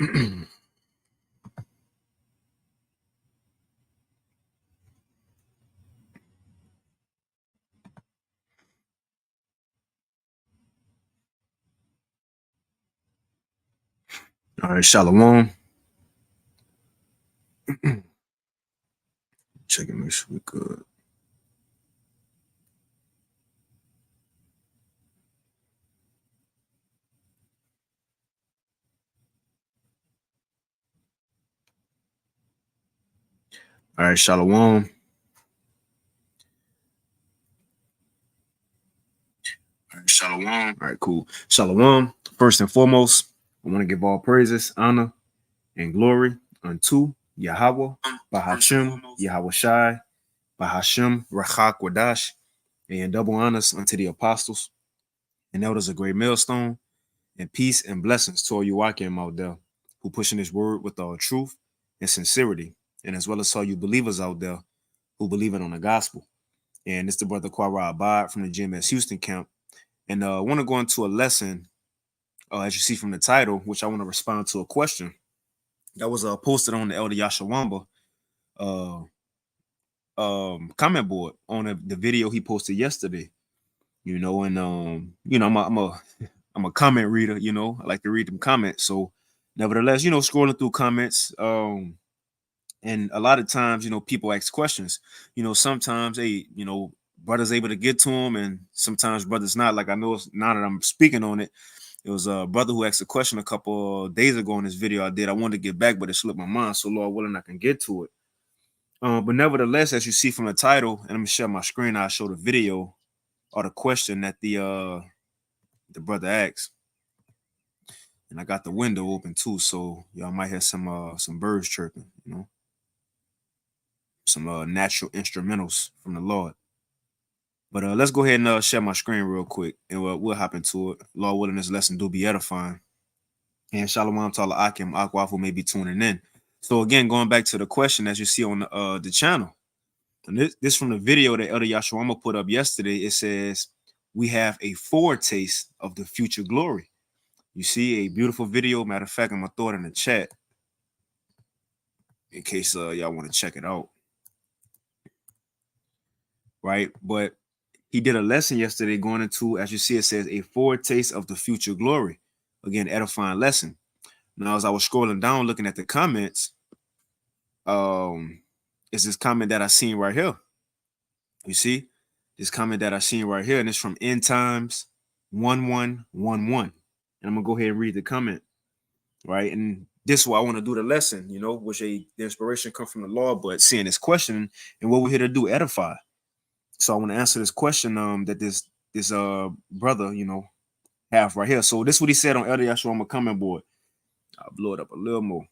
All right, Shalom. Check and make sure we good. All right, Shalom. All right, Shalom. All right, cool. Shalom. First and foremost, I want to give all praises, honor, and glory unto Yahweh, Bahashim, Yahweh Shai, Bahashim, Rachak Wadash, and double honors unto the apostles and elders of Great Millstone, and peace and blessings to all you Wakim out there who pushing this word with all truth and sincerity, and as well as all you believers out there who believe it on the gospel. And it's the brother Quara Abad from the GMS Houston camp. And I want to go into a lesson, as you see from the title, which I want to respond to a question that was posted on the Elder Yashawamba uh, comment board on the video he posted yesterday. And I'm a comment reader. I like to read them comments. So, nevertheless, scrolling through comments, and a lot of times, people ask questions. Sometimes brothers able to get to them, and sometimes brothers not. Like I know now that I'm speaking on it, it was a brother who asked a question a couple of days ago in this video I did. I wanted to get back, but it slipped my mind. So Lord willing, I can get to it. But nevertheless, as you see from the title, and I'm gonna share my screen, I'll show the video or the question that the brother asked. And I got the window open too, so y'all might hear some birds chirping, some natural instrumentals from the Lord. But let's go ahead and share my screen real quick, and we'll hop into it. Lord willing, this lesson do be edifying. And Shalom to Allah Akim, Akwafu may be tuning in. So again, going back to the question as you see on the channel, and this from the video that Elder Yashawama put up yesterday. It says we have a foretaste of the future glory. You see a beautiful video. Matter of fact, I'm gonna throw it in the chat in case y'all want to check it out. Right, but he did a lesson yesterday going into, as you see, it says a foretaste of the future glory. Again, edifying lesson. Now, as I was scrolling down looking at the comments, it's this comment that I seen right here. You see this comment that I seen right here, and it's from End Times 1111. And I'm gonna go ahead and read the comment, right? And this is why I want to do the lesson, which the inspiration come from the Lord, but seeing this question and what we're here to do, edify. So I want to answer this question that this brother, have right here. So this is what he said on Elder Yashua comment board. I'll blow it up a little more.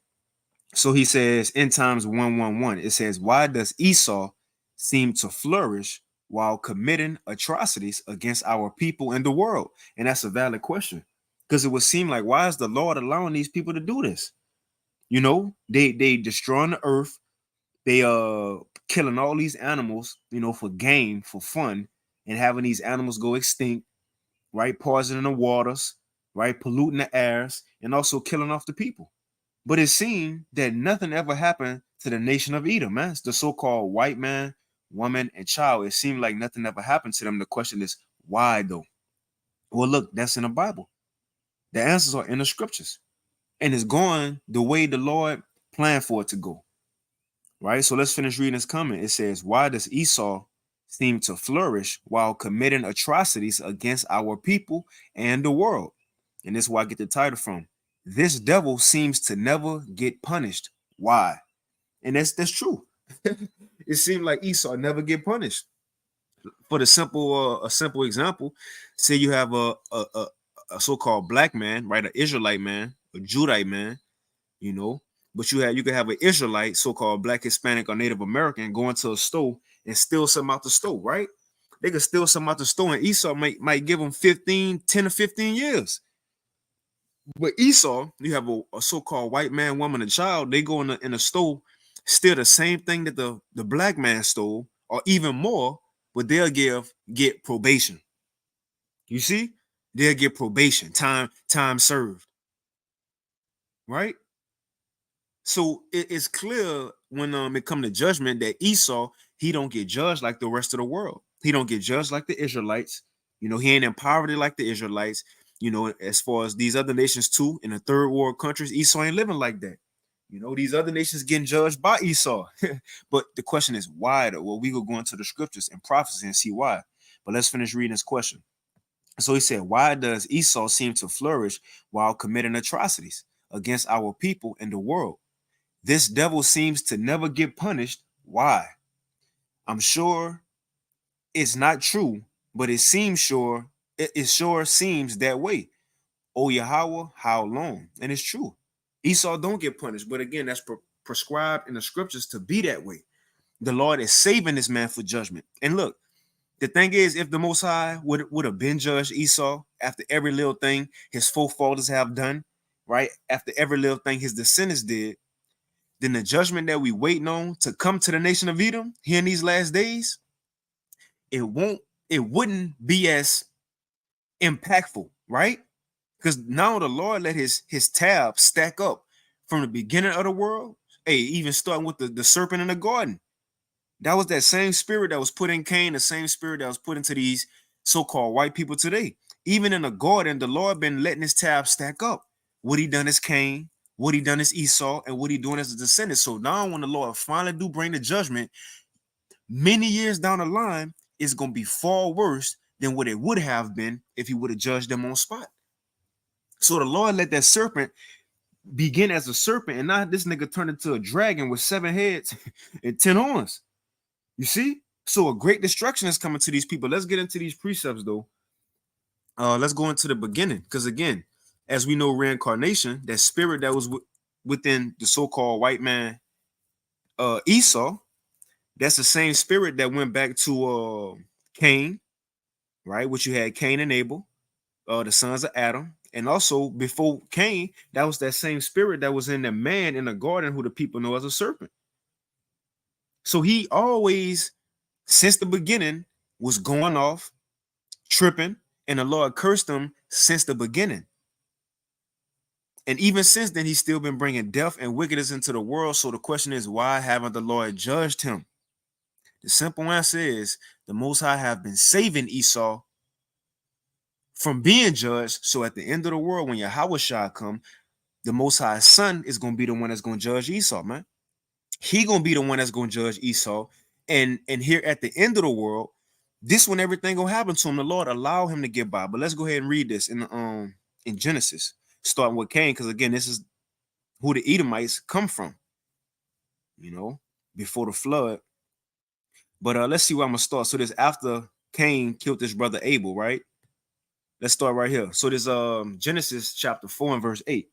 So he says End Times 111, it says, why does Esau seem to flourish while committing atrocities against our people and the world? And that's a valid question, because it would seem like, why is the Lord allowing these people to do this? They destroying the earth, they killing all these animals, for game, for fun, and having these animals go extinct, right? Poisoning the waters, right? Polluting the airs, and also killing off the people. But it seemed that nothing ever happened to the nation of Edom, man. It's the so-called white man, woman, and child. It seemed like nothing ever happened to them. The question is, why though? Well, look, that's in the Bible. The answers are in the scriptures. And it's going the way the Lord planned for it to go. Right? So let's finish reading this comment. It says, why does Esau seem to flourish while committing atrocities against our people and the world? And this is where I get the title from. This devil seems to never get punished. Why? And that's true. It seemed like Esau never get punished. For the simple, a simple example, say you have a so-called black man, right? An Israelite man, a Judite man, but you could have an Israelite, so-called black, Hispanic, or Native American go into a store and steal something out the store, right? They could steal something out the store, and Esau might give them 10 to 15 years. But Esau, you have a so-called white man, woman, and child, they go in the store, steal the same thing that the black man stole, or even more, but they'll get probation. You see? They'll get probation, time served. Right? So it's clear when it come to judgment that Esau, he don't get judged like the rest of the world. He don't get judged like the Israelites. You know, he ain't in poverty like the Israelites. You know, as far as these other nations too, in the third world countries, Esau ain't living like that. You know, these other nations getting judged by Esau. But the question is why though? Well, we will go into the scriptures and prophecy and see why. But let's finish reading this question. So he said, why does Esau seem to flourish while committing atrocities against our people and the world? This devil seems to never get punished. Why? I'm sure it's not true, but it sure seems that way. Oh Yahweh, how long? And it's true. Esau don't get punished, but again, that's prescribed in the scriptures to be that way. The Lord is saving this man for judgment. And look, the thing is, if the Most High would have been judged Esau after every little thing his forefathers have done, right? After every little thing his descendants did, then the judgment that we waiting on to come to the nation of Edom here in these last days, it wouldn't be as impactful, right? Because now the Lord let his tab stack up from the beginning of the world. Hey, even starting with the serpent in the garden. That was that same spirit that was put in Cain, the same spirit that was put into these so-called white people today. Even in the garden, the Lord been letting his tab stack up. What he done is Cain, what he done is Esau, and what he doing as a descendant. So now when the Lord finally do bring the judgment, many years down the line, it's going to be far worse than what it would have been if he would have judged them on spot. So the Lord let that serpent begin as a serpent, and now this nigga turned into a dragon with 7 heads and 10 horns. You see? So a great destruction is coming to these people. Let's get into these precepts though. Let's go into the beginning. Because again, as we know, reincarnation, that spirit that was within the so-called white man Esau, that's the same spirit that went back to Cain, right? Which you had Cain and Abel, the sons of Adam. And also before Cain, that was that same spirit that was in the man in the garden who the people know as a serpent. So he always, since the beginning, was going off, tripping, and the Lord cursed him since the beginning. And even since then, he's still been bringing death and wickedness into the world. So the question is, why haven't the Lord judged him? The simple answer is the Most High have been saving Esau from being judged. So at the end of the world, when Yahweh Shah come, the Most High's son is going to be the one that's going to judge Esau, man. He going to be the one that's going to judge Esau. And here at the end of the world, this when everything gonna happen to him, the Lord allow him to get by. But let's go ahead and read this in Genesis, starting with Cain, because again, this is who the Edomites come from, you know, before the flood. But let's see where I'm gonna start. So this after Cain killed his brother Abel, right? Let's start right here. So this Genesis chapter 4 and verse 8.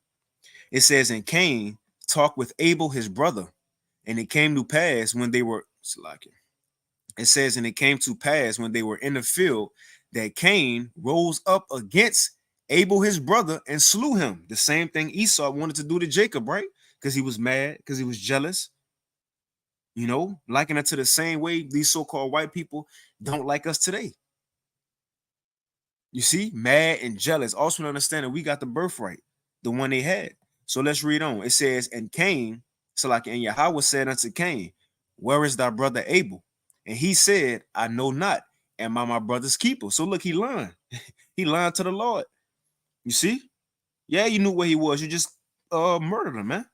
It says, and Cain talked with Abel his brother, and it came to pass when they were it says, and it came to pass when they were in the field that Cain rose up against Abel his brother and slew him. The same thing Esau wanted to do to Jacob, right? Because he was mad, because he was jealous. You know, liking it to the same way these so-called white people don't like us today. You see, mad and jealous. Also understanding we got the birthright, the one they had. So let's read on. It says, and Cain, so like, and Yahweh said unto Cain, where is thy brother Abel? And he said, I know not. Am I my brother's keeper? So look, he lied. He lied to the Lord. You see? Yeah, you knew where he was. You just murdered him, man.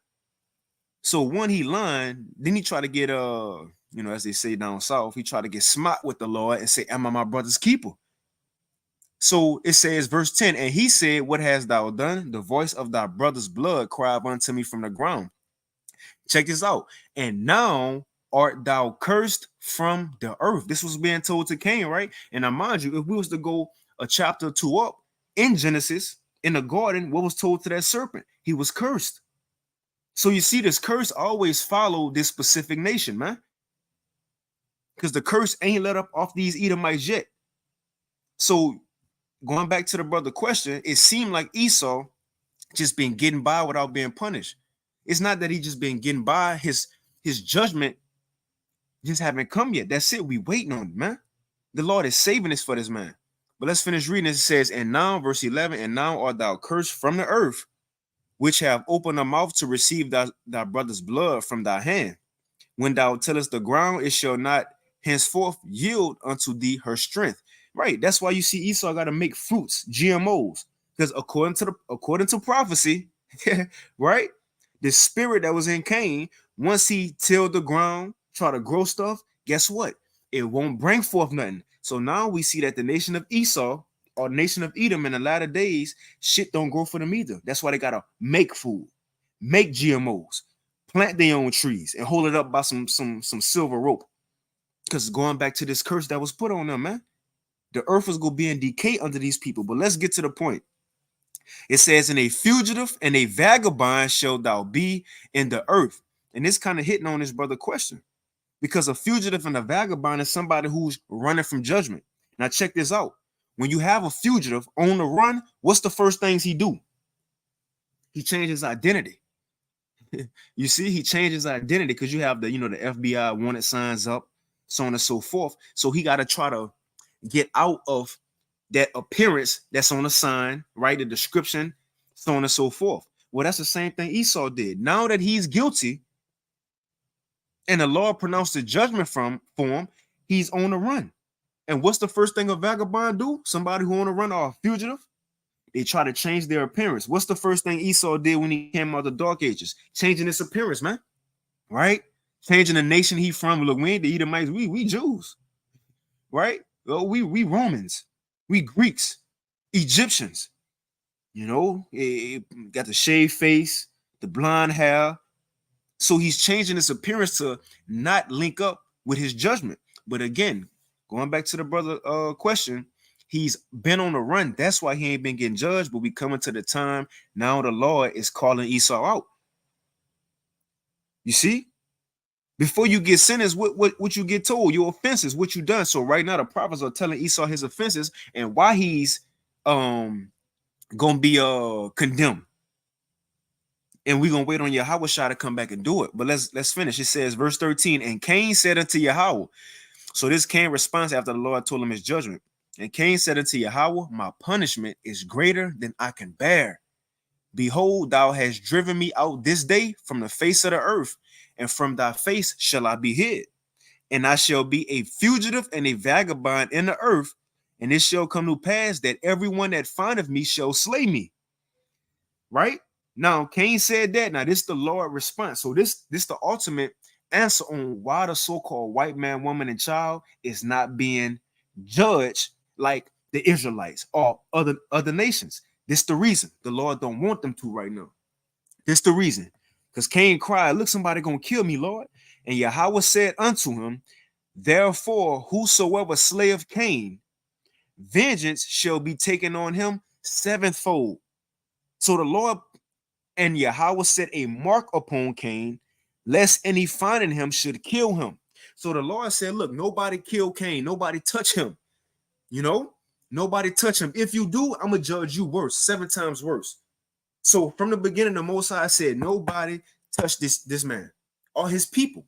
So when he lied, then he tried to get you know, as they say down south, he tried to get smart with the Lord and say, am I my brother's keeper? So it says, verse 10, and he said, what hast thou done? The voice of thy brother's blood cried unto me from the ground. Check this out. And now art thou cursed from the earth. This was being told to Cain, right? And now, mind you, if we was to go a chapter 2 up in Genesis, in the garden, what was told to that serpent? He was cursed. So you see, this curse always followed this specific nation, man. Because the curse ain't let up off these Edomites yet. So going back to the brother question, it seemed like Esau just been getting by without being punished. It's not that he just been getting by. His judgment just haven't come yet. That's it. We waiting on it, man. The Lord is saving us for this man. But let's finish reading. It says, and now, verse 11, and now art thou cursed from the earth, which have opened their mouth to receive thy brother's blood from thy hand. When thou tellest the ground, it shall not henceforth yield unto thee her strength. Right. That's why you see Esau got to make fruits, GMOs, because according to prophecy, right, the spirit that was in Cain, once he tilled the ground, try to grow stuff, guess what? It won't bring forth nothing. So now we see that the nation of Esau or nation of Edom in the latter days, shit don't grow for them either. That's why they gotta make food, make GMOs, plant their own trees, and hold it up by some silver rope. Because going back to this curse that was put on them, man, the earth was gonna be in decay under these people. But let's get to the point. It says, "And a fugitive and a vagabond shall thou be in the earth." And this kind of hitting on this brother question, because a fugitive and a vagabond is somebody who's running from judgment. Now check this out. When you have a fugitive on the run, what's the first things he do? He changes identity. You see, he changes identity because you have the FBI wanted signs up, so on and so forth. So he got to try to get out of that appearance that's on the sign, right? The description, so on and so forth. Well, that's the same thing Esau did. Now that he's guilty and the Lord pronounced the judgment for him, he's on the run. And what's the first thing a vagabond do? Somebody who on the run or a fugitive? They try to change their appearance. What's the first thing Esau did when he came out of the dark ages? Changing his appearance, man. Right? Changing the nation he from. Look, we ain't the Edomites, we Jews. Right? Well, we Romans, we Greeks, Egyptians. Got the shaved face, the blonde hair. So he's changing his appearance to not link up with his judgment. But again, going back to the brother question, he's been on the run. That's why he ain't been getting judged. But we coming to the time now the Lord is calling Esau out. You see? Before you get sentenced, what you get told, your offenses, what you done. So right now the prophets are telling Esau his offenses and why he's gonna be condemned. And we're gonna wait on Yahweh to come back and do it. But let's finish. It says, verse 13, "And Cain said unto Yahweh," so this Cain responds after the Lord told him his judgment. "And Cain said unto Yahweh, my punishment is greater than I can bear. Behold, thou hast driven me out this day from the face of the earth, and from thy face shall I be hid. And I shall be a fugitive and a vagabond in the earth, and it shall come to pass that everyone that findeth me shall slay me." Right? Now, Cain said that. Now, this is the Lord response. So this the ultimate answer on why the so-called white man, woman, and child is not being judged like the Israelites or other nations. This the reason the Lord don't want them to right now. This the reason. Because Cain cried, "Look, somebody gonna kill me, Lord." And Yahweh said unto him, "Therefore, whosoever slayeth Cain, vengeance shall be taken on him sevenfold." So the Lord and Yahweh set a mark upon Cain, lest any finding him should kill him. So the Lord said, look, nobody kill Cain. Nobody touch him. Nobody touch him. If you do, I'm going to judge you worse, 7 times worse. So from the beginning, the Most High said, nobody touch this man or his people.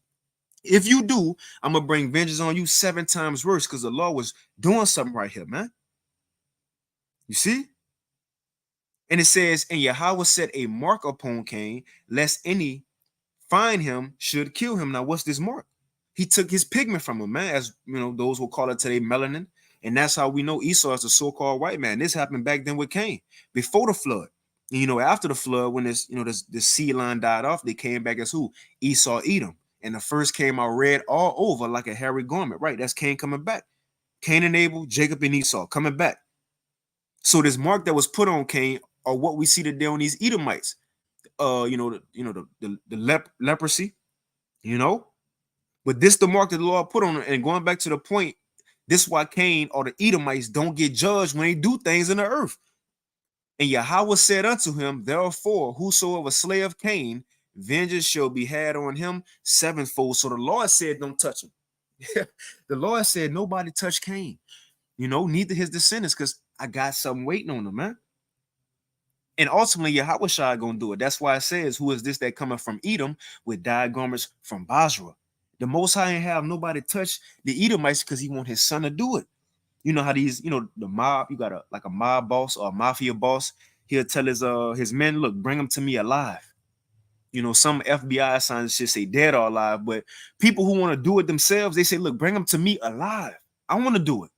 If you do, I'm going to bring vengeance on you 7 times worse, because the Lord was doing something right here, man. You see? And it says, "And Yahweh set a mark upon Cain, lest any find him should kill him." Now, what's this mark? He took his pigment from him, man, as those who call it today melanin. And that's how we know Esau is a so-called white man. This happened back then with Cain, before the flood. And, after the flood, when this seed line died off, they came back as who? Esau, Edom. And the first came out red all over like a hairy garment, right? That's Cain coming back. Cain and Abel, Jacob and Esau coming back. So this mark that was put on Cain, or what we see today on these Edomites, the leprosy, but this the mark that the Lord put on it. And going back to the point, this is why Cain or the Edomites don't get judged when they do things in the earth. "And Yahweh said unto him, Therefore, whosoever slayeth Cain, vengeance shall be had on him sevenfold." So the Lord said, don't touch him. The Lord said, nobody touch Cain, neither his descendants, because I got something waiting on them, man. And ultimately, Yahweh Shai gonna do it. That's why it says, "Who is this that cometh from Edom with dyed garments from Basra?" The Most High ain't have nobody touch the Edomites because he want his son to do it. You know how these, the mob, you got a mob boss or a mafia boss. He'll tell his men, look, bring them to me alive. You know, some FBI signs just say dead or alive, but people who want to do it themselves, they say, look, bring them to me alive. I want to do it.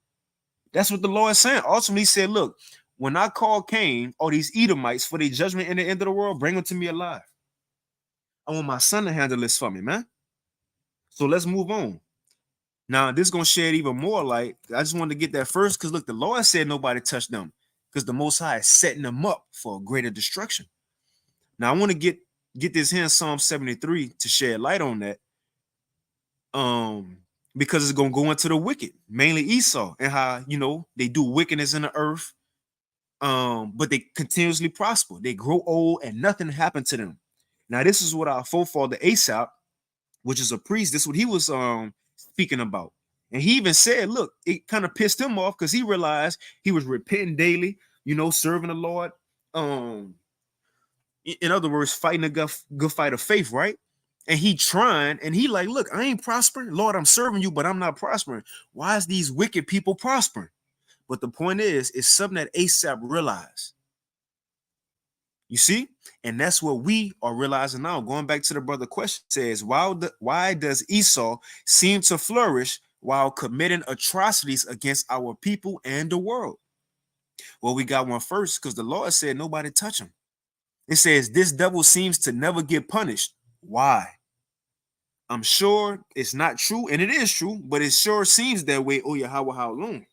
That's what the Lord is saying. Ultimately, he said, look, when I call Cain or these Edomites for their judgment in the end of the world, bring them to me alive. I want my son to handle this for me, man. So let's move on. Now, this is going to shed even more light. I just wanted to get that first because, look, the Lord said nobody touched them because the Most High is setting them up for greater destruction. Now, I want to get this here in Psalm 73 to shed light on that. Because it's going to go into the wicked, mainly Esau, and how, you know, they do wickedness in the earth, but they continuously prosper. They grow old and nothing happened to them. Now, this is what our forefather Asaph, which is a priest, this is what he was speaking about. And he even said, look, it kind of pissed him off because he realized he was repenting daily, you know, serving the Lord. In other words, fighting a good fight of faith, right? And he trying, and he like, look, I ain't prospering. Lord, I'm serving you, but I'm not prospering. Why is these wicked people prospering? But the point is, it's something that Asaph realized. You see? And that's what we are realizing now. Going back to the brother question, says, why does Esau seem to flourish while committing atrocities against our people and the world? Well, we got one first because the Lord said nobody touch him. It says, this devil seems to never get punished. Why? I'm sure it's not true, and it is true, but it sure seems that way. Oh, Yahweh, how long?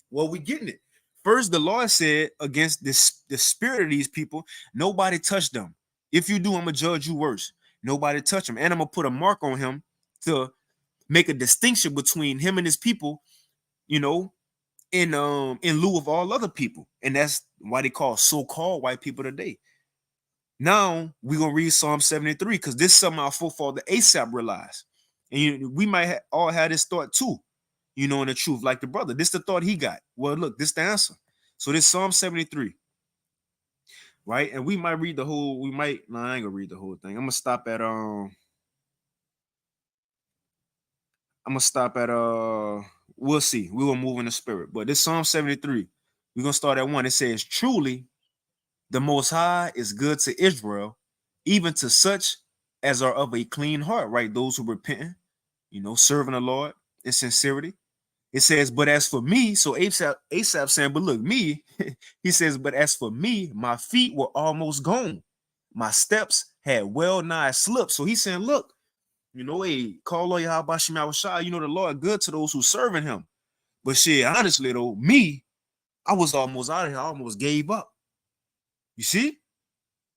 Well, we getting it. First, the Lord said against the spirit of these people, nobody touch them. If you do, I'm going to judge you worse. Nobody touch him. And I'm going to put a mark on him to make a distinction between him and his people, you know, in lieu of all other people. And that's why they call so-called white people today. Now we're gonna read Psalm 73 because this is something our forefather Asaph realized, and we might all have this thought too, you know, in the truth, like the brother. This the thought he got. Well, look, this the answer. So this Psalm 73, right? And we might read the whole. I ain't gonna read the whole thing. I'm gonna stop at We'll see. We will move in the spirit, but this Psalm 73, we're gonna start at 1. It says, "Truly, the Most High is good to Israel, even to such as are of a clean heart," right? Those who repent, you know, serving the Lord in sincerity. It says, but as for me, so Asaph saying, but look, me, he says, but as for me, my feet were almost gone. My steps had well nigh slipped. So he's saying, look, you know, hey, call on Yahweh Shem Yahushua, you know, the Lord good to those who serving him. But shit, honestly though, me, I was almost out of here. I almost gave up. You see?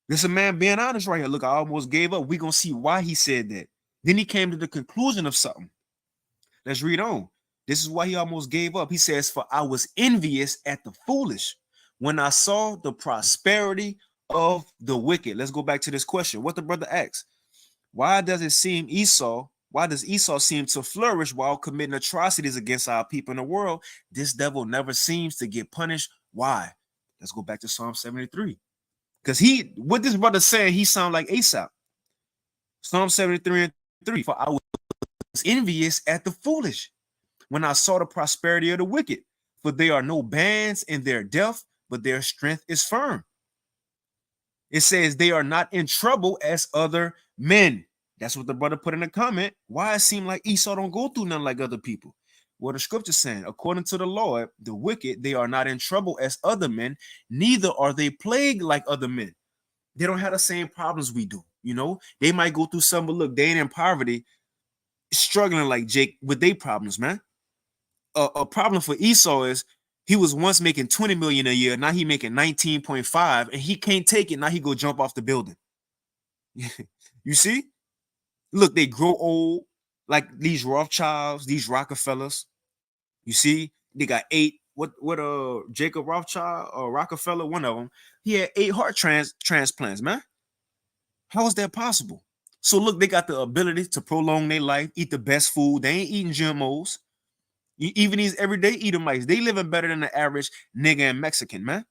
This is a man being honest right here. Look, I almost gave up. We're going to see why he said that. Then he came to the conclusion of something. Let's read on. This is why he almost gave up. He says, for I was envious at the foolish when I saw the prosperity of the wicked. Let's go back to this question. What the brother asks. Why does Esau seem to flourish while committing atrocities against our people in the world? This devil never seems to get punished. Why? Let's go back to Psalm 73. Because what this brother saying, he sound like Asaph. Psalm 73:3. For I was envious at the foolish when I saw the prosperity of the wicked. For there are no bands in their death, but their strength is firm. It says they are not in trouble as other men. That's what the brother put in the comment. Why it seem like Esau don't go through nothing like other people? Well, the scripture saying, according to the Lord, the wicked, they are not in trouble as other men, neither are they plagued like other men. They don't have the same problems we do. You know, they might go through some, but look, they ain't in poverty, struggling like Jake with their problems, man. A problem for Esau is he was once making 20 million a year. Now he making 19.5 and he can't take it. Now he go jump off the building. You see? Look, they grow old like these Rothschilds, these Rockefellers. You see, they got 8. Jacob Rothschild or Rockefeller, one of them, he had 8 heart transplants, man. How is that possible? So look, they got the ability to prolong their life, eat the best food. They ain't eating GMOs. Even these everyday Edomites, they living better than the average nigga and Mexican, man.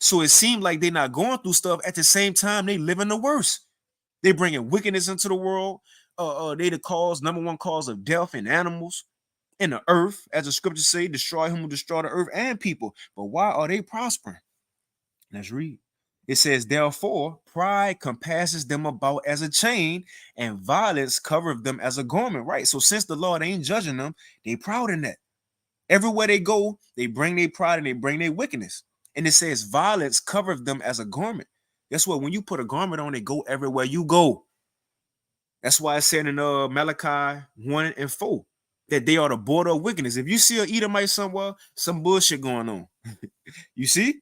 So it seemed like they're not going through stuff. At the same time, they living the worst. They bringing wickedness into the world. They the number one cause of death in animals, in the earth, as the scriptures say, destroy whom will destroy the earth and people. But why are they prospering? Let's read. It says, therefore, pride compasses them about as a chain, and violence covereth them as a garment. Right. So since the Lord ain't judging them, they proud in that. Everywhere they go, they bring their pride and they bring their wickedness. And it says, violence covereth them as a garment. Guess what? When you put a garment on, they go everywhere you go. That's why it said in Malachi 1 and 4 that they are the border of wickedness. If you see an Edomite somewhere, some bullshit going on. You see?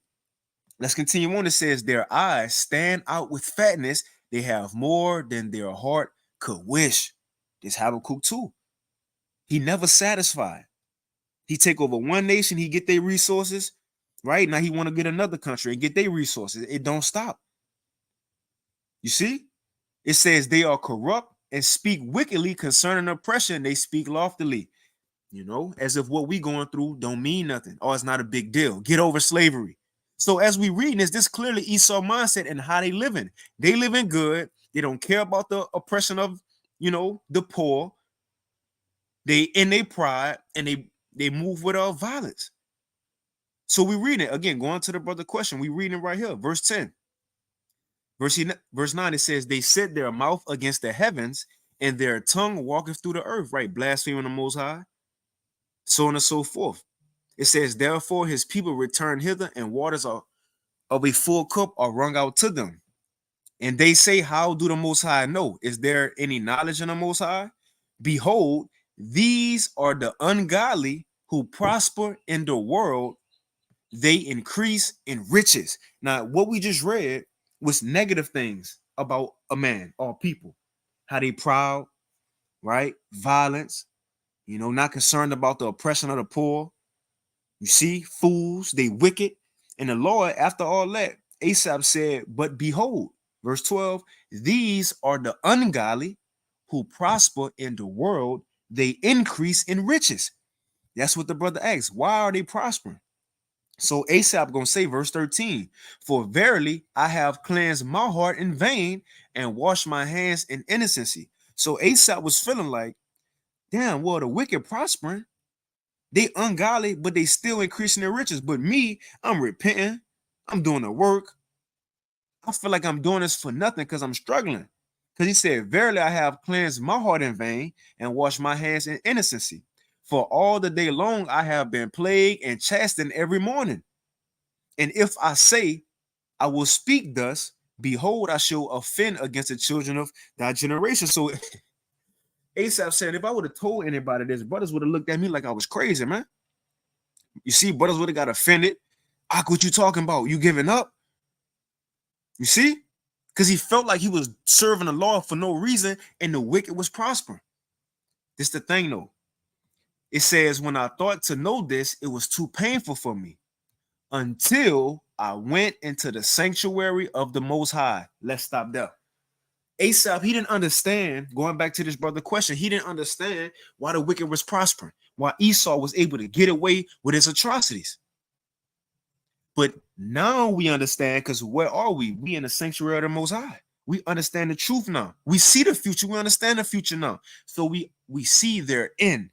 Let's continue on. It says, their eyes stand out with fatness. They have more than their heart could wish. This Habakkuk 2. He never satisfied. He take over one nation, he get their resources, right? Now he want to get another country and get their resources. It don't stop. You see? It says they are corrupt and speak wickedly concerning oppression. They speak loftily, as if what we going through don't mean nothing. Or it's not a big deal. Get over slavery. So as we read this clearly Esau mindset and how they living. They living good. They don't care about the oppression of, the poor. They in their pride and they move with violence. So we read it again, going to the brother question. We reading right here, verse 10. Verse 9, it says, they set their mouth against the heavens and their tongue walketh through the earth, right? Blaspheming the Most High, so on and so forth. It says, therefore his people return hither, and waters of a full cup are wrung out to them. And they say, how do the Most High know? Is there any knowledge in the Most High? Behold, these are the ungodly who prosper in the world. They increase in riches. Now, what we just read was negative things about a man or people. How they proud, right? Violence, not concerned about the oppression of the poor. You see, fools, they wicked. And the Lord, after all that, Asaph said, but behold, verse 12, these are the ungodly who prosper in the world. They increase in riches. That's what the brother asks. Why are they prospering? So Asaph gonna say, verse 13, for verily I have cleansed my heart in vain and washed my hands in innocency. So Asaph was feeling like, damn, well, the wicked prospering, they ungodly, but they still increasing their riches. But me, I'm repenting, I'm doing the work. I feel like I'm doing this for nothing because I'm struggling. Because he said, verily I have cleansed my heart in vain and washed my hands in innocency. For all the day long I have been plagued and chastened every morning. And if I say, I will speak thus, behold, I shall offend against the children of that generation. So Asaph said, if I would have told anybody this, brothers would have looked at me like I was crazy, man. You see, brothers would have got offended. What you talking about? You giving up? You see? Because he felt like he was serving the Lord for no reason and the wicked was prospering. This the thing, though. It says, when I thought to know this, it was too painful for me until I went into the sanctuary of the Most High. Let's stop there. Asaph, he didn't understand, going back to this brother question, he didn't understand why the wicked was prospering, why Esau was able to get away with his atrocities. But now we understand, because where are we? We in the sanctuary of the Most High. We understand the truth now. We see the future. We understand the future now. So we see their end.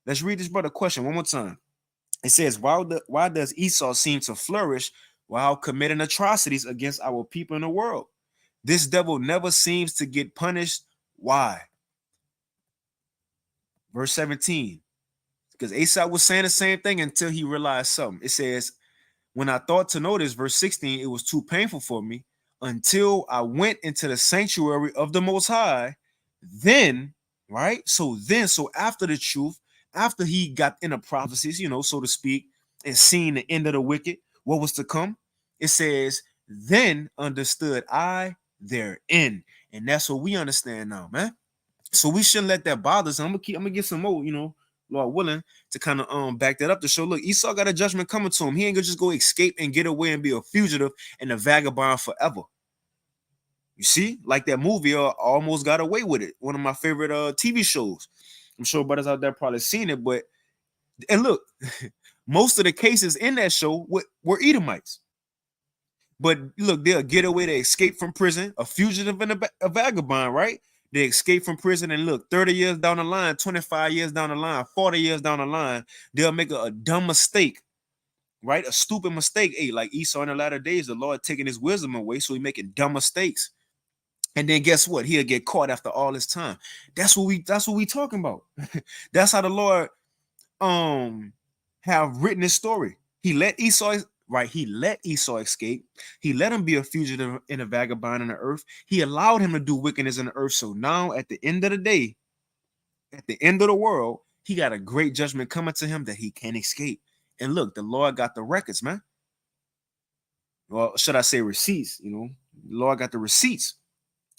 Let's read this brother question one more time. It says, why does Esau seem to flourish while committing atrocities against our people in the world? This devil never seems to get punished. Why? Verse 17. Because Asaph was saying the same thing until he realized something. It says, when I thought to know this, verse 16, it was too painful for me until I went into the sanctuary of the Most High. Then, right? So after the truth, after he got in the prophecies, so to speak, and seeing the end of the wicked, what was to come, it says, then understood I their end. And that's what we understand now, man. So we shouldn't let that bother us. I'm gonna get some more, Lord willing, to kind of back that up to show, look, Esau got a judgment coming to him. He ain't gonna just go escape and get away and be a fugitive and a vagabond forever. You see, like that movie, Almost Got Away with It. One of my favorite TV shows. I'm sure brothers out there probably seen it, and look, most of the cases in that show were Edomites. But look, they'll get away, they escape from prison, a fugitive and a vagabond, right? They escape from prison, and look, 30 years down the line, 25 years down the line, 40 years down the line, they'll make a dumb mistake right? A stupid mistake. Hey, like Esau in the latter days, the Lord taking his wisdom away, so he making dumb mistakes. And then guess what? He'll get caught after all this time. That's what we talking about. That's how the Lord have written his story. He let Esau, right? He let Esau escape. He let him be a fugitive and a vagabond in the earth. He allowed him to do wickedness in the earth. So now at the end of the day, at the end of the world, he got a great judgment coming to him that he can't escape. And look, the Lord got the records, man. Well, should I say receipts? The Lord got the receipts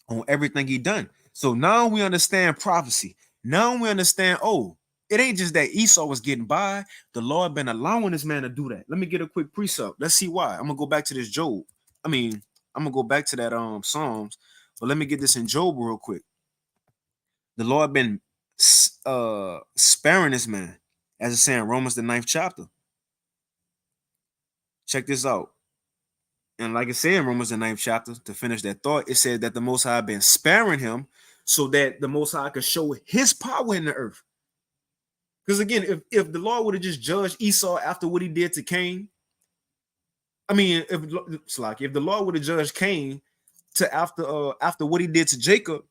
on everything he done. So now we understand prophecy. Now we understand, oh, it ain't just that Esau was getting by. The Lord been allowing this man to do that. Let me get a quick precept. Let's see why. I'm gonna go back to this Job. I'm gonna go back to that Psalms, but let me get this in Job real quick. The Lord been sparing this man, as it's saying Romans the 9th chapter. Check this out. And like I said in Romans the 9th chapter, to finish that thought, it said that the Most High been sparing him so that the Most High could show his power in the earth. Because again, if the Lord would have just judged Esau after what he did to Cain, if the Lord would have judged Cain to after what he did to Jacob,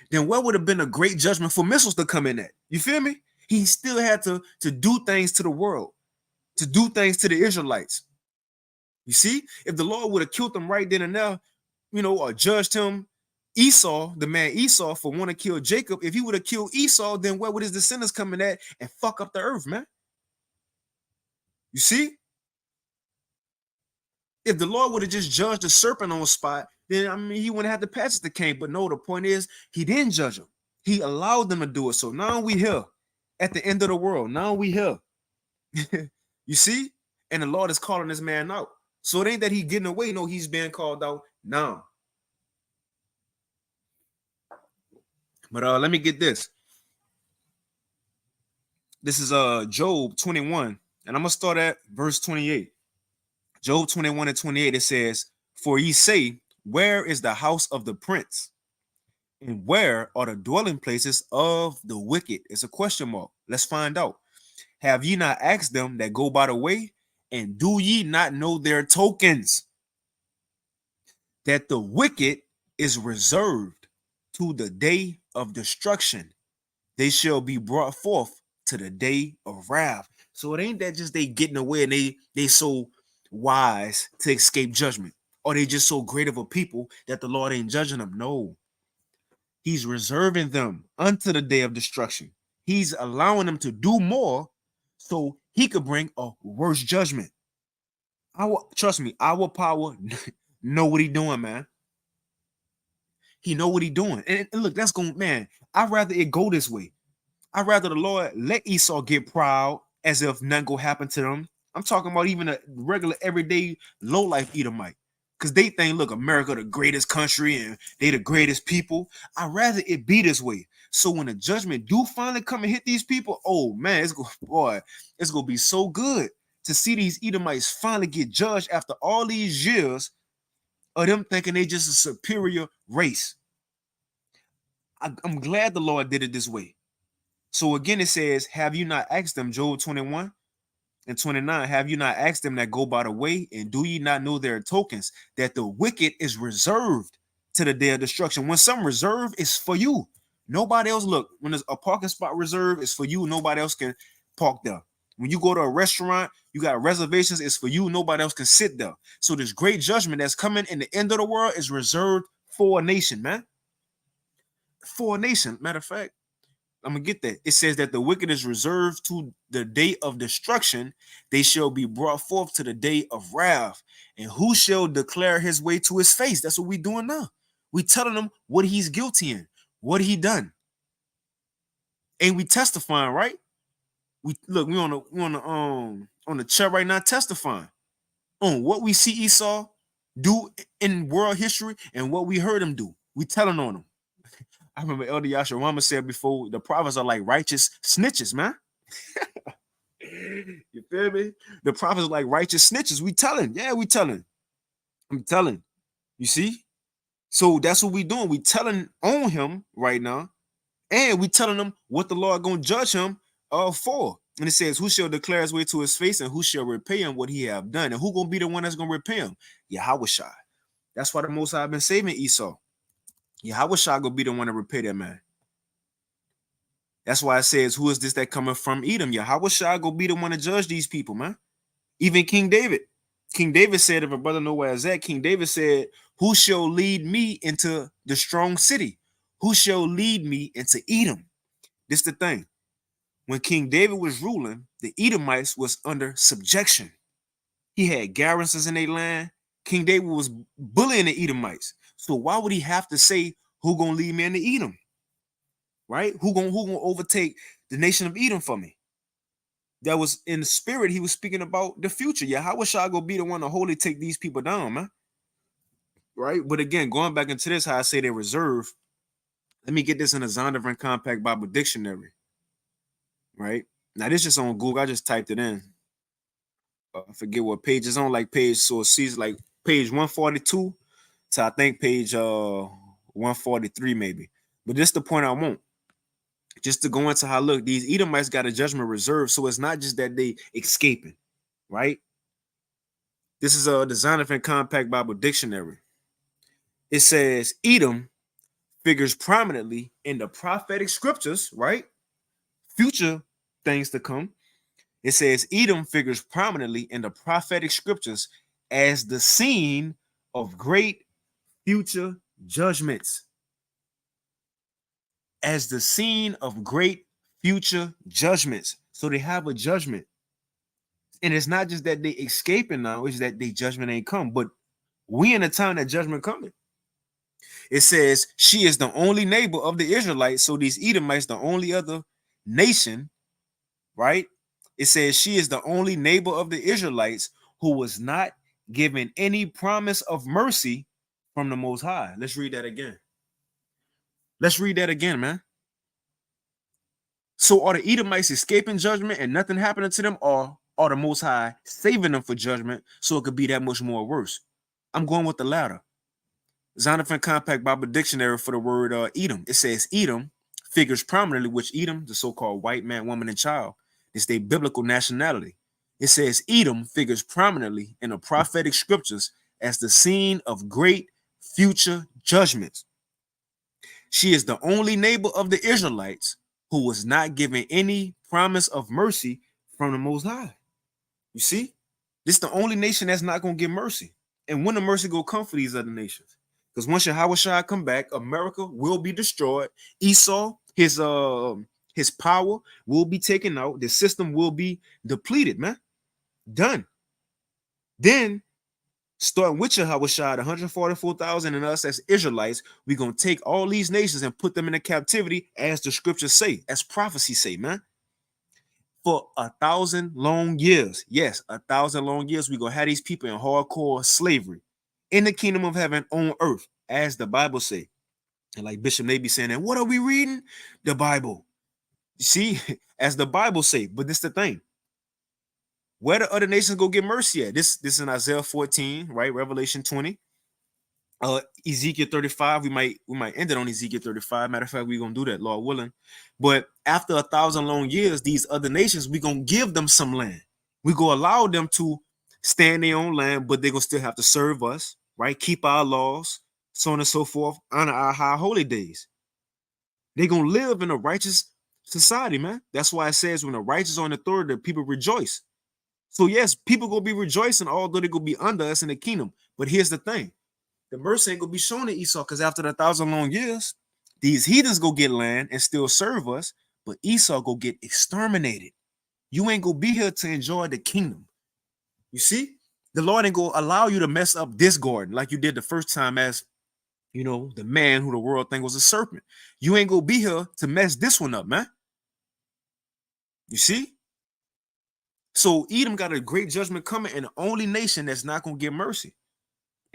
then what would have been a great judgment for missiles to come in at? You feel me? He still had to do things to the world, to do things to the Israelites. You see, if the Lord would have killed them right then and there, or judged him, Esau, the man Esau, for wanting to kill Jacob, if he would have killed Esau, then where would his descendants come in at and fuck up the earth, man? You see? If the Lord would have just judged the serpent on the spot, then he wouldn't have to pass it to Cain. But no, the point is, he didn't judge him. He allowed them to do it. So now we here at the end of the world. Now we here. You see? And the Lord is calling this man out. So it ain't that he getting away. No, he's being called out now. But let me get this. This is Job 21, and I'm gonna start at verse 28. Job 21 and 28, it says, "For ye say, where is the house of the prince? And where are the dwelling places of the wicked?" It's a question mark. Let's find out. "Have ye not asked them that go by the way? And do ye not know their tokens? That the wicked is reserved to the day of destruction. They shall be brought forth to the day of wrath." So it ain't that just they getting away and they so wise to escape judgment, or they just so great of a people that the Lord ain't judging them. No, he's reserving them unto the day of destruction. He's allowing them to do more so he could bring a worse judgment. Trust me, our power know what he doing, man. He know what he doing. And look, that's going, man, I'd rather it go this way. I'd rather the Lord let Esau get proud as if nothing go happen to them. I'm talking about even a regular, everyday, low-life Edomite. Because they think, look, America the greatest country and they the greatest people. I'd rather it be this way. So when the judgment do finally come and hit these people, oh man, it's gonna be so good to see these Edomites finally get judged after all these years of them thinking they just a superior race. I'm glad the Lord did it this way. So again, it says, "Have you not asked them," Job 21 and 29, "have you not asked them that go by the way? And do ye not know their tokens? That the wicked is reserved to the day of destruction." When some reserve is for you, nobody else. Look, when there's a parking spot reserved, it's for you. Nobody else can park there. When you go to a restaurant, you got reservations, it's for you. Nobody else can sit there. So this great judgment that's coming in the end of the world is reserved for a nation, man. For a nation. Matter of fact, I'm gonna get that. It says that the wicked is reserved to the day of destruction. They shall be brought forth to the day of wrath. And who shall declare his way to his face? That's what we doing now. We telling him what he's guilty in, what he done. And we testifying, right? We on the chat right now testifying on what we see Esau do in world history and what we heard him do. We telling on him. I remember Elder Yasharama said before, the prophets are like righteous snitches, man. You feel me? The prophets are like righteous snitches. We telling. Yeah, we telling. I'm telling. You see? So that's what we doing. We telling on him right now. And we telling him what the Lord gonna judge him 4. And it says, who shall declare his way to his face, and who shall repay him what he have done? And who gonna be the one that's gonna repay him? Yahushua. That's why the Most High been saving Esau. Yahushua gonna be the one to repay that man. That's why it says, who is this that coming from Edom? Yahushua gonna be the one to judge these people, man. Even King David. King David said, if a brother know where it's at, King David said, who shall lead me into the strong city? Who shall lead me into Edom? This the thing. When King David was ruling, the Edomites was under subjection. He had garrisons in their land. King David was bullying the Edomites. So why would he have to say, who gonna lead me into Edom? Right? Who gonna overtake the nation of Edom for me? That was in the spirit. He was speaking about the future. Yeah, how wish I go be the one to wholly take these people down, man? Right? But again, going back into this, how I say they reserve. Let me get this in the Zondervan Compact Bible Dictionary. Right? Now, this is on Google. I just typed it in. I forget what page it's on, like page, so it sees like page 142 to I think page 143 maybe. But this is the point I want. Just to go into how, look, these Edomites got a judgment reserved, so it's not just that they escaping, right? This is the Zondervan Compact Bible Dictionary. It says Edom figures prominently in the prophetic scriptures, right? Future things to come. It says Edom figures prominently in the prophetic scriptures as the scene of great future judgments. As the scene of great future judgments. So they have a judgment. And it's not just that they escaping now, it's that their judgment ain't come. But we in a time that judgment coming. It says she is the only neighbor of the Israelites. So these Edomites, the only other nation, right? It says she is the only neighbor of the Israelites who was not given any promise of mercy from the Most High. Let's read that again. Let's read that again, man. So are the Edomites escaping judgment and nothing happening to them, or are the Most High saving them for judgment so it could be that much more worse? I'm going with the latter. Zondervan Compact Bible Dictionary for the word Edom. It says Edom figures prominently, which Edom, the so-called white man, woman, and child, is their biblical nationality. It says Edom figures prominently in the prophetic scriptures as the scene of great future judgments. She is the only neighbor of the Israelites who was not given any promise of mercy from the Most High. You see, this is the only nation that's not going to get mercy. And when the mercy go come for these other nations? Because once Yahushua come back, America will be destroyed. Esau, his power will be taken out. The system will be depleted, man. Done. Then, starting with Yahushua, 144,000 and us as Israelites, we're going to take all these nations and put them in a captivity, as the scriptures say, as prophecy say, man. For 1,000 long years. Yes, 1,000 long years, we're going to have these people in hardcore slavery in the kingdom of heaven on earth, as the Bible say. And like Bishop may be saying, and what are we reading? The Bible. You see, as the Bible say. But this is the thing. Where the other nations go get mercy at? This is in Isaiah 14, right? Revelation 20. Ezekiel 35. We might end it on Ezekiel 35. Matter of fact, we're gonna do that, Lord willing. But after 1,000 long years, these other nations, we're gonna give them some land. We're gonna allow them to stay in their own land, but they're gonna still have to serve us, right? Keep our laws, so on and so forth, honor our high holy days. They're gonna live in a righteous society, man. That's why it says when the righteous are on authority, the people rejoice. So yes, people gonna be rejoicing, although they're gonna be under us in the kingdom. But here's the thing. The mercy ain't gonna be shown to Esau, because after the 1,000 long years, these heathens go get land and still serve us, but Esau go get exterminated. You ain't gonna be here to enjoy the kingdom. You see, the Lord ain't gonna allow you to mess up this garden like you did the first time, as you know, the man who the world think was a serpent. You ain't gonna be here to mess this one up, man. You see? So Edom got a great judgment coming, and the only nation that's not gonna get mercy.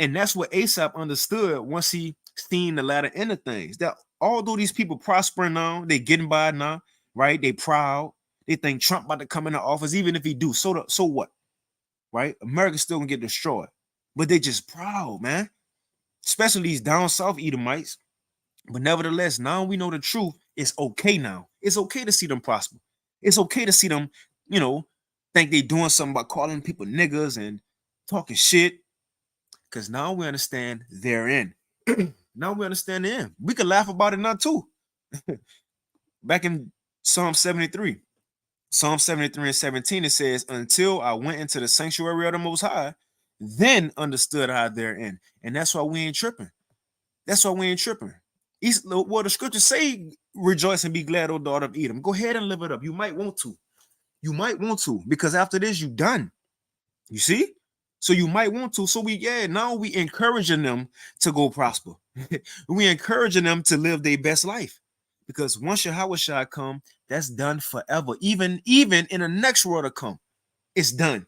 And that's what Asaph understood once he seen the latter end of things. That although these people prospering now, they getting by now, right? They proud. They think Trump about to come into office. Even if he do, so what? Right? America's still gonna get destroyed. But they just proud, man. Especially these down south Edomites. But nevertheless, now we know the truth. It's okay now. It's okay to see them prosper. It's okay to see them, you know, think they doing something by calling people niggas and talking shit. Because now we understand they're in. Now we understand the end. We could laugh about it now too. Back in Psalm 73. Psalm 73 and 17, it says, until I went into the sanctuary of the Most High, then understood I therein. And that's why we ain't tripping. That's why we ain't tripping. Well, the scriptures say, rejoice and be glad, O daughter of Edom. Go ahead and live it up. You might want to. You might want to, because after this, you done. You see? So you might want to. So now we encouraging them to go prosper. We encouraging them to live their best life. Because once Yahweh Shai come, that's done forever. Even in the next world to come, it's done.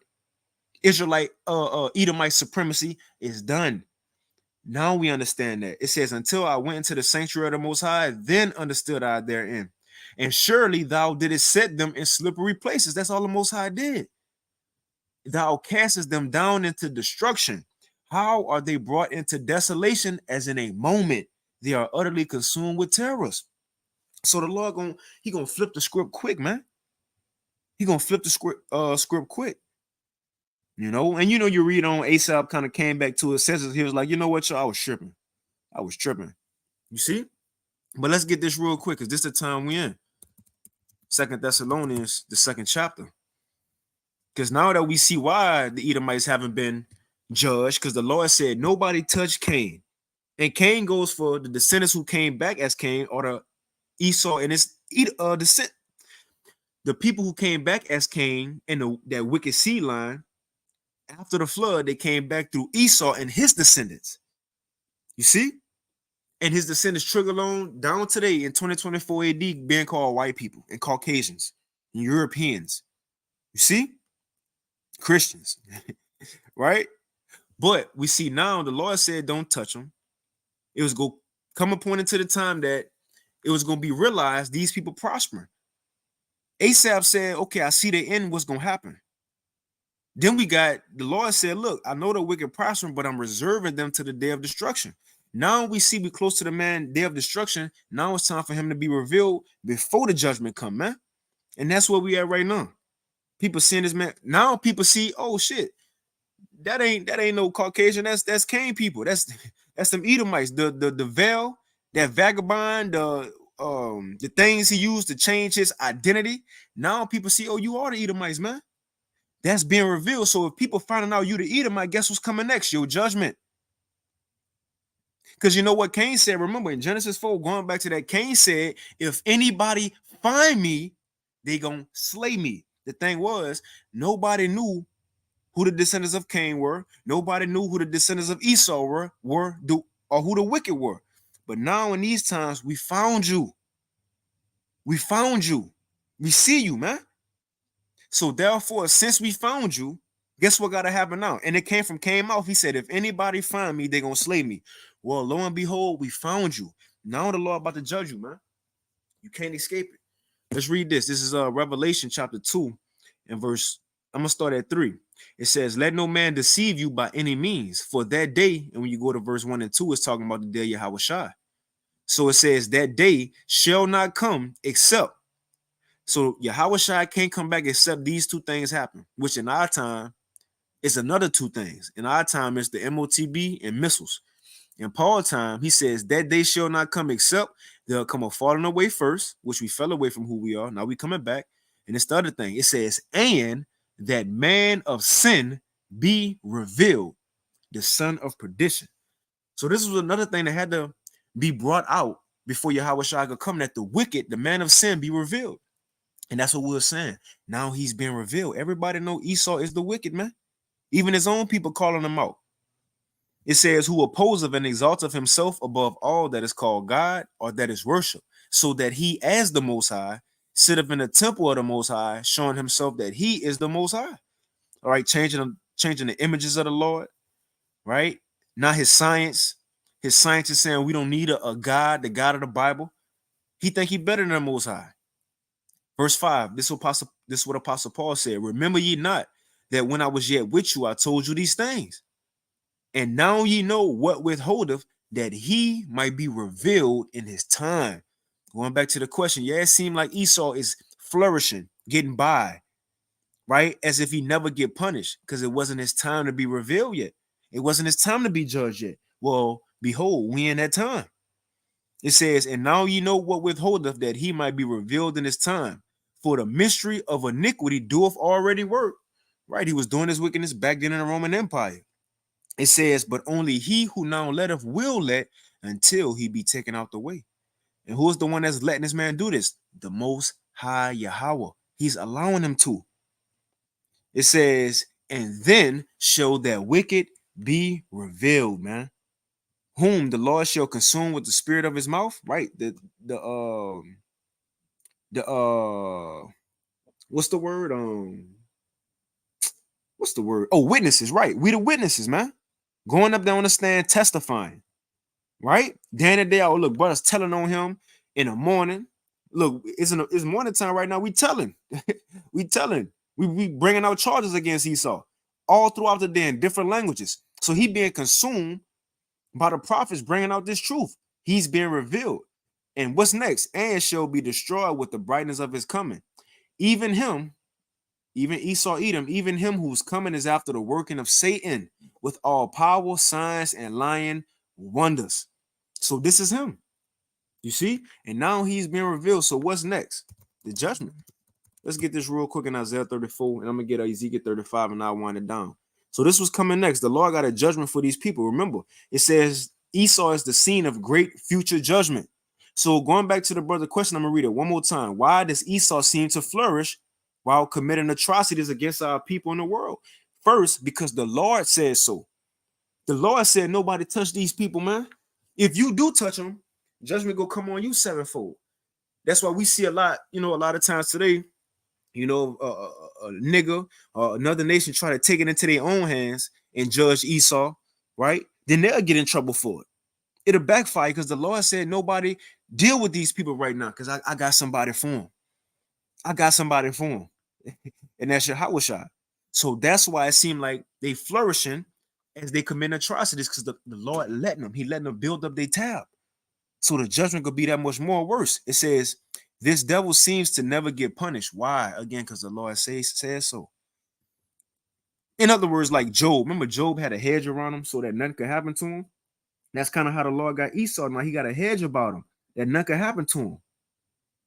Israelite, Edomite supremacy is done. Now we understand that. It says, until I went into the sanctuary of the Most High, then understood I therein. And surely thou didst set them in slippery places. That's all the Most High did. Thou castest them down into destruction. How are they brought into desolation? As in a moment, they are utterly consumed with terrors. So the Lord gonna flip the script quick, man. He gonna flip the script quick. You know, and you read on Asaph kind of came back to his senses. He was like, you know what, y'all, I was tripping. You see? But let's get this real quick, because this is the time we in. 2 Thessalonians, the 2nd chapter. Because now that we see why the Edomites haven't been judged, because the Lord said nobody touched Cain. And Cain goes for the descendants who came back as Cain, or the Esau and his descent. The people who came back as Cain and that wicked seed line, after the flood, they came back through Esau and his descendants. You see? And his descendants trigger on down today in 2024 AD being called white people and Caucasians and Europeans. You see? Christians. Right? But we see now the Lord said don't touch them. It was going to come a point into the time that it was going to be realized these people prospering. Asaph said, okay, I see the end, what's going to happen. Then we got, the Lord said, look, I know the wicked prospering, but I'm reserving them to the day of destruction. Now we see we close to the man, day of destruction. Now it's time for him to be revealed before the judgment come, man. And that's where we at right now. People seeing this man. Now people see, oh shit, that ain't no Caucasian. That's Cain people. That's them Edomites. The veil, that vagabond, the things he used to change his identity. Now people see, oh, you are the Edomites, man. That's being revealed. So if people finding out you the Edomite, guess what's coming next? Your judgment. Because you know what Cain said? Remember in Genesis 4, going back to that, Cain said, if anybody find me, they gonna slay me. The thing was, nobody knew who the descendants of Cain were. Nobody knew who the descendants of Esau were or who the wicked were. But now in these times, we found you. We found you. We see you, man. So therefore, since we found you, guess what got to happen now? And it came from Cain mouth. He said, if anybody find me, they're going to slay me. Well, lo and behold, we found you. Now the Lord about to judge you, man. You can't escape it. Let's read this. This is Revelation chapter 2 and verse, I'm going to start at 3. It says, let no man deceive you by any means, for that day, and when you go to verse 1 and 2, it's talking about the day of Yahweh Shai. So it says, that day shall not come except. So Yahweh Shai can't come back except these two things happen, which in our time is another two things. In our time, it's the MOTB and missiles. In Paul's time, he says that day shall not come except they'll come a falling away first, which we fell away from who we are. Now we coming back. And it's the other thing. It says, and that man of sin be revealed, the son of perdition. So this was another thing that had to be brought out before Yahweh Shai could come, that the wicked, the man of sin, be revealed. And that's what we were saying. Now he's being revealed. Everybody know Esau is the wicked, man. Even his own people calling him out. It says, who opposeth and exalteth himself above all that is called God or that is worship, so that he as the Most High sitteth in the temple of the Most High, showing himself that he is the Most High. All right, changing the images of the Lord, right? Not his science. His science is saying we don't need a God, the God of the Bible. He think he better than the Most High. Verse 5, this is what Apostle Paul said. Remember ye not that when I was yet with you, I told you these things. And now ye know what withholdeth, that he might be revealed in his time. Going back to the question, yeah, it seemed like Esau is flourishing, getting by, right? As if he never get punished because it wasn't his time to be revealed yet. It wasn't his time to be judged yet. Well, behold, we in that time. It says, and now you know what withholdeth, that he might be revealed in his time. For the mystery of iniquity doeth already work. Right? He was doing his wickedness back then in the Roman Empire. It says, but only he who now letteth will let until he be taken out the way. And who is the one that's letting this man do this? The Most High Yahweh. He's allowing him to. It says, and then shall that wicked be revealed, man. Whom the Lord shall consume with the spirit of his mouth, right? The what's the word? What's the word? Oh, witnesses, right? We the witnesses, man. Going up there on the stand, testifying, right? Day in and day out. Look, brothers telling on him in the morning. Look, it's morning time right now. We telling, we telling, we bringing out charges against Esau all throughout the day in different languages. So he being consumed by the prophets bringing out this truth. He's being revealed. And what's next? And shall be destroyed with the brightness of his coming. Even him, even Esau Edom, even him whose coming is after the working of Satan with all power, signs, and lying wonders. So this is him. You see? And now he's being revealed. So what's next? The judgment. Let's get this real quick in Isaiah 34, and I'm going to get Ezekiel 35, and I'll wind it down. So this was coming next. The Lord got a judgment for these people. Remember, it says Esau is the scene of great future judgment. So going back to the brother question, I'm going to read it one more time. Why does Esau seem to flourish while committing atrocities against our people in the world? First, because the Lord said so. The Lord said nobody touch these people, man. If you do touch them, judgment will come on you sevenfold. That's why we see a lot of times today, a nigga or another nation try to take it into their own hands and judge Esau, right? Then they'll get in trouble for it. It'll backfire because the Lord said nobody deal with these people right now because I got somebody for them. I got somebody for them. And that's Yahushua. So that's why it seemed like they flourishing as they commit atrocities because the Lord letting them. He letting them build up their tab. So the judgment could be that much more worse. It says, this devil seems to never get punished. Why? Again, because the Lord says so. In other words, like Job. Remember, Job had a hedge around him so that nothing could happen to him. That's kind of how the Lord got Esau. Now he got a hedge about him that nothing could happen to him.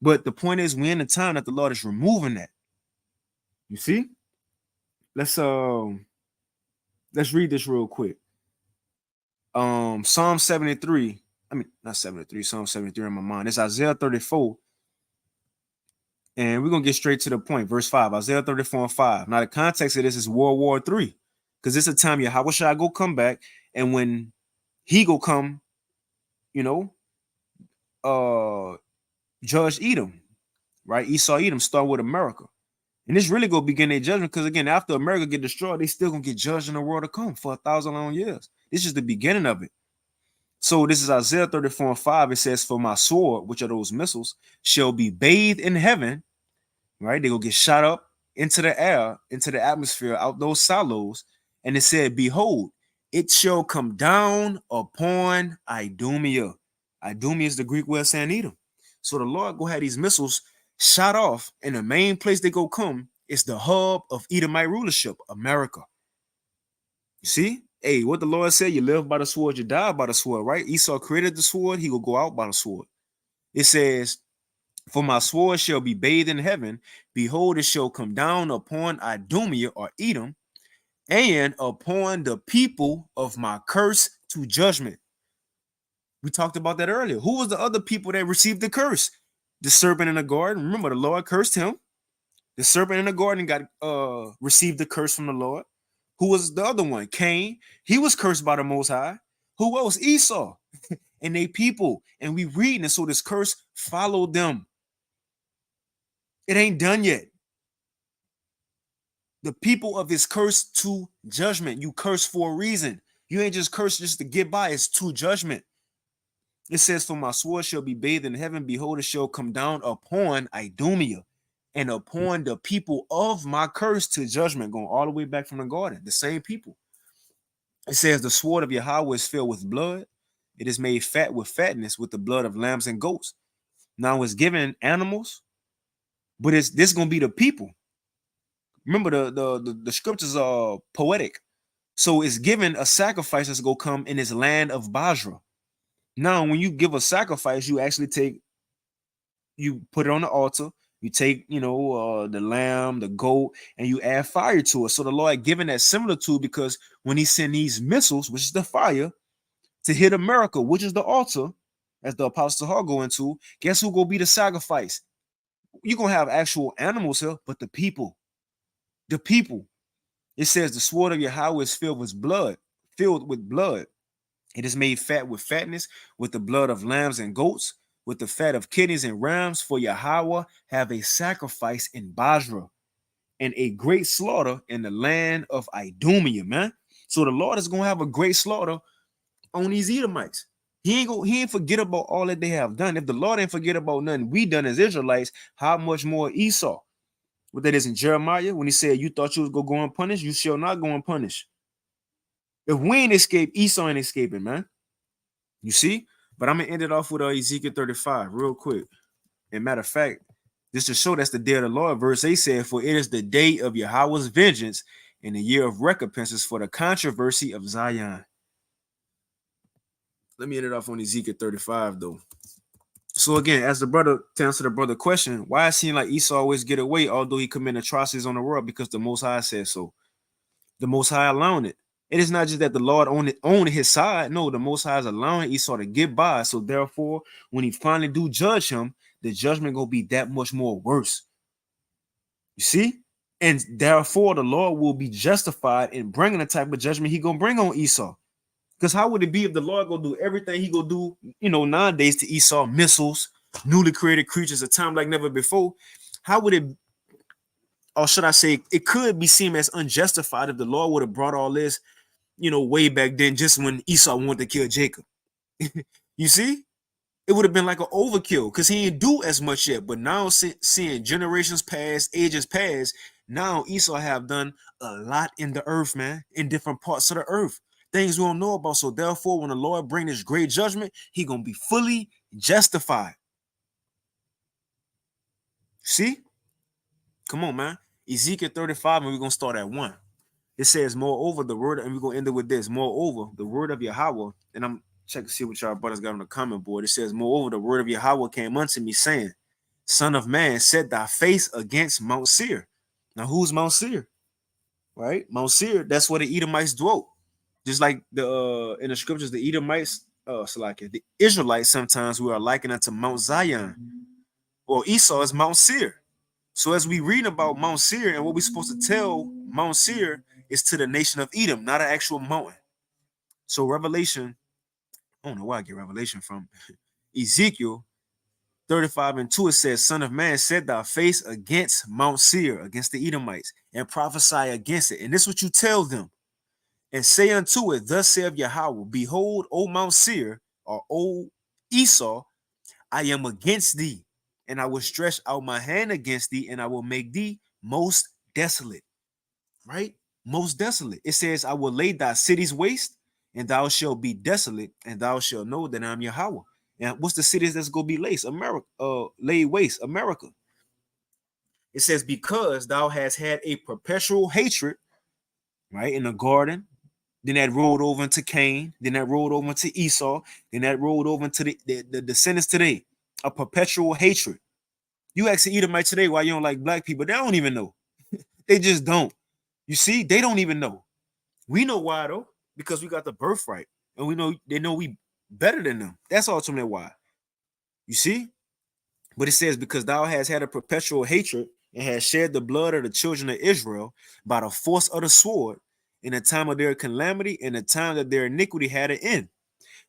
But the point is, we're in the time that the Lord is removing that. You see? Let's read this real quick. Psalm 73. I mean, not 73, Psalm 73 in my mind. It's Isaiah 34. And we're going to get straight to the point. Verse 5, Isaiah 34 and 5. Now, the context of this is World War III. Because it's a time Yahweh shall go come back. And when he go come, judge Edom, right? Esau Edom start with America. And this really going to begin their judgment. Because again, after America get destroyed, they still going to get judged in the world to come for 1,000 long years. This is the beginning of it. So this is Isaiah 34 and 5. It says, for my sword, which are those missiles, shall be bathed in heaven. Right? They go get shot up into the air, into the atmosphere, out those silos. And it said, behold, it shall come down upon Idumea. Idumea is the Greek word saying Edom. So the Lord go have these missiles shot off, and the main place they go come is the hub of Edomite rulership, America. You see? Hey, what the Lord said, you live by the sword, you die by the sword, right? Esau created the sword, he will go out by the sword. It says, for my sword shall be bathed in heaven. Behold, it shall come down upon Idumea or Edom, and upon the people of my curse to judgment. We talked about that earlier. Who was the other people that received the curse? The serpent in the garden. Remember, the Lord cursed him. The serpent in the garden got received the curse from the Lord. Who was the other one? Cain. He was cursed by the Most High. Who else? Esau and they people. And we reading, and so this curse followed them. It ain't done yet. The people of his curse to judgment. You curse for a reason. You ain't just curse just to get by. It's to judgment. It says, for my sword shall be bathed in heaven. Behold, it shall come down upon Idumea and upon the people of my curse to judgment. Going all the way back from the garden. The same people. It says, the sword of Yahweh is filled with blood. It is made fat with fatness, with the blood of lambs and goats. Now it's given animals but this gonna be the people. Remember, the scriptures are poetic, so it's given a sacrifice that's gonna come in this land of Basra. Now, when you give a sacrifice, you actually you put it on the altar. You take, the lamb, the goat, and you add fire to it. So the Lord given that similitude because when He sent these missiles, which is the fire, to hit America, which is the altar, as the Apostle Paul go into, guess who gonna be the sacrifice? You're gonna have actual animals here, but the people. The people. It says the sword of Yahweh is filled with blood. It is made fat with fatness, with the blood of lambs and goats, with the fat of kidneys and rams. For Yahweh have a sacrifice in Basra and a great slaughter in the land of Idumea, man. So the Lord is gonna have a great slaughter on these Edomites. He ain't forget about all that they have done. If the Lord ain't forget about nothing we done as Israelites, how much more Esau? What that is in Jeremiah when he said, "You thought you was gonna go unpunished, you shall not go unpunished." If we ain't escape, Esau ain't escaping, man. You see? But I'm gonna end it off with Ezekiel 35 real quick. And matter of fact, just to show that's the day of the Lord, verse 8 said, "For it is the day of Yahweh's vengeance and the year of recompenses for the controversy of Zion." Let me end it off on Ezekiel 35, though. So again, as the brother to answer the brother question, why it seems like Esau always get away, although he commit atrocities on the world? Because the Most High said so. The Most High allowing it. It is not just that the Lord on his side. No, the Most High is allowing Esau to get by. So therefore, when he finally do judge him, the judgment gonna be that much more worse. You see? And therefore, the Lord will be justified in bringing the type of judgment he gonna bring on Esau. Because how would it be if the Lord gonna do everything he gonna do, nowadays to Esau, missiles, newly created creatures, a time like never before? How would it, or should I say, it could be seen as unjustified if the Lord would have brought all this, way back then, just when Esau wanted to kill Jacob? You see? It would have been like an overkill because he didn't do as much yet. But now, seeing generations pass, ages pass, now Esau have done a lot in the earth, man, in different parts of the earth. Things we don't know about. So therefore, when the Lord bring this great judgment, he gonna be fully justified. See? Come on, man. Ezekiel 35, and we're gonna start at 1. It says, moreover, the word, and we're gonna end it with this. Moreover, the word of Yahweh, and I'm checking to see what y'all brothers got on the comment board. It says, moreover, the word of Yahweh came unto me, saying, Son of man, set thy face against Mount Seir. Now, who's Mount Seir? Right? Mount Seir, that's where the Edomites dwelt. Just like the in the scriptures, the Edomites, the Israelites sometimes we are likened unto Mount Zion. Well, Esau is Mount Seir. So as we read about Mount Seir and what we're supposed to tell Mount Seir is to the nation of Edom, not an actual mountain. So Revelation, I don't know where I get Revelation from. Ezekiel 35 and 2, it says, Son of man, set thy face against Mount Seir, against the Edomites, and prophesy against it. And this is what you tell them. And say unto it, thus saith Yahweh, behold, O Mount Seir, or O Esau, I am against thee, and I will stretch out my hand against thee, and I will make thee most desolate. Right? Most desolate. It says, I will lay thy cities waste, and thou shalt be desolate, and thou shalt know that I'm Yahweh. And what's the cities that's gonna be laid? Laid waste, America. It says, because thou hast had a perpetual hatred, right, in the garden. Then that rolled over into Cain. Then that rolled over into Esau. Then that rolled over into the descendants today. A perpetual hatred. You ask the Edomite today why you don't like black people, they don't even know. They just don't. You see, they don't even know. We know why though, because we got the birthright, and we know they know we better than them. That's ultimately why. You see, but it says, because thou hast had a perpetual hatred and hast shed the blood of the children of Israel by the force of the sword in the time of their calamity, in the time that their iniquity had an end.